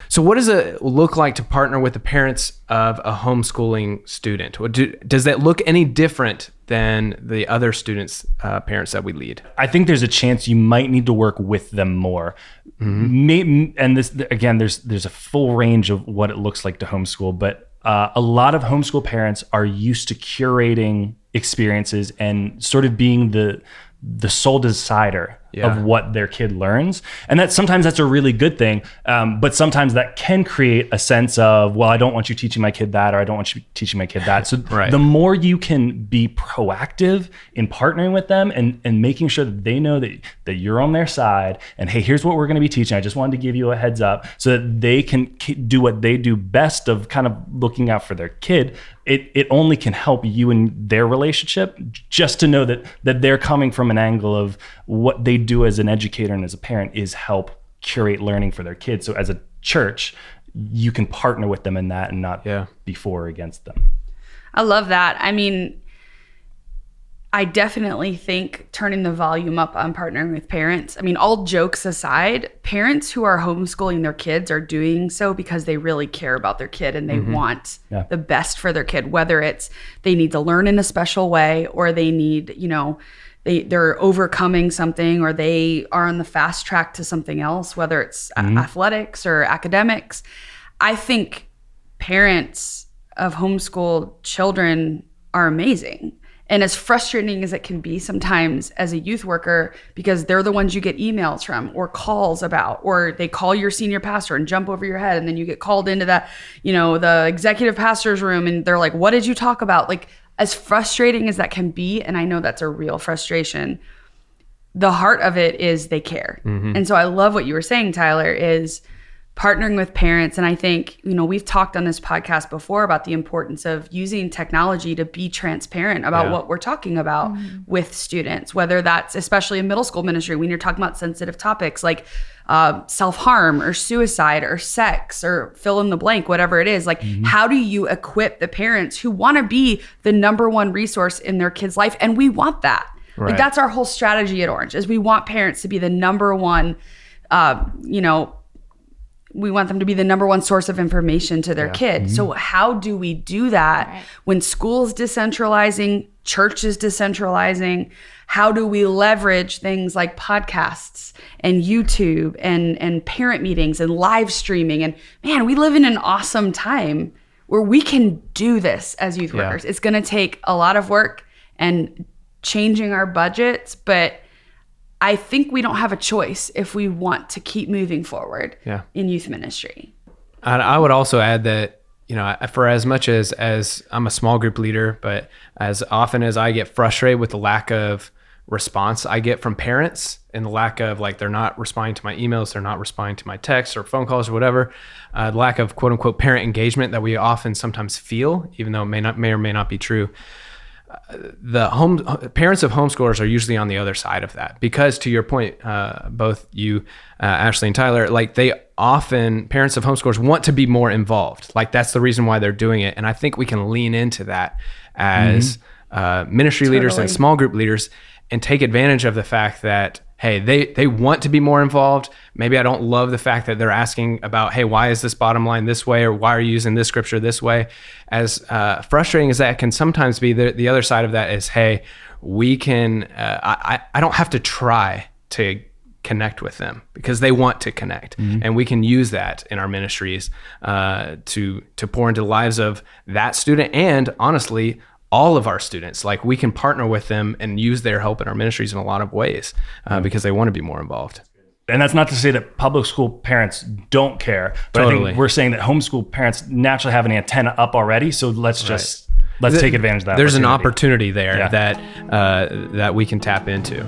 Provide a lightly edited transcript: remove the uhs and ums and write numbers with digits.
So what does it look like to partner with the parents of a homeschooling student? Does that look any different than the other students' parents that we lead? I think there's a chance you might need to work with them more. And this, again, there's a full range of what it looks like to homeschool, but a lot of homeschool parents are used to curating experiences and sort of being the sole decider of what their kid learns. And sometimes that's a really good thing. But sometimes that can create a sense of, well, I don't want you teaching my kid that, or I don't want you teaching my kid that. So the more you can be proactive in partnering with them and making sure that they know that you're on their side and, hey, here's what we're going to be teaching. I just wanted to give you a heads up so that they can do what they do best of kind of looking out for their kid. It only can help you and their relationship just to know that they're coming from an angle of what they do as an educator and as a parent is help curate learning for their kids. So as a church, you can partner with them in that and not be for or against them. I love that. I mean, I definitely think turning the volume up on partnering with parents. I mean, all jokes aside, parents who are homeschooling their kids are doing so because they really care about their kid and they want the best for their kid, whether it's they need to learn in a special way or they need, they're overcoming something or they are on the fast track to something else, whether it's athletics or academics. I think parents of homeschooled children are amazing. And as frustrating as it can be sometimes as a youth worker, because they're the ones you get emails from or calls about, or they call your senior pastor and jump over your head. And then you get called into that, the executive pastor's room and they're like, what did you talk about? Like, as frustrating as that can be, and I know that's a real frustration, the heart of it is they care. And so I love what you were saying, Tyler, is partnering with parents. And I think, we've talked on this podcast before about the importance of using technology to be transparent about what we're talking about with students, whether that's especially in middle school ministry, when you're talking about sensitive topics like self-harm or suicide or sex or fill in the blank, whatever it is. Like, how do you equip the parents who want to be the number one resource in their kid's life? And we want that. Like, that's our whole strategy at Orange, is we want parents to be the number one, we want them to be the number one source of information to their kid. So how do we do that when school's decentralizing, church is decentralizing? How do we leverage things like podcasts and YouTube and parent meetings and live streaming? And man, we live in an awesome time where we can do this as youth workers. It's going to take a lot of work and changing our budgets, but I think we don't have a choice if we want to keep moving forward in youth ministry. I would also add that, for as much as I'm a small group leader, but as often as I get frustrated with the lack of response I get from parents and the lack of, like, they're not responding to my emails, they're not responding to my texts or phone calls or whatever, the lack of quote unquote parent engagement that we often sometimes feel, even though it may or may not be true. The parents of homeschoolers are usually on the other side of that, because to your point, both you, Ashley and Tyler, like, parents of homeschoolers want to be more involved. Like, that's the reason why they're doing it. And I think we can lean into that as ministry leaders and small group leaders and take advantage of the fact that, hey, they want to be more involved. Maybe I don't love the fact that they're asking about, hey, why is this bottom line this way? Or why are you using this scripture this way? As frustrating as that can sometimes be, the other side of that is, hey, we can, I don't have to try to connect with them because they want to connect. And we can use that in our ministries to pour into the lives of that student and, honestly, all of our students. Like, we can partner with them and use their help in our ministries in a lot of ways because they want to be more involved. And that's not to say that public school parents don't care, but I think we're saying that homeschool parents naturally have an antenna up already. So let's take advantage of that. There's an opportunity there that we can tap into.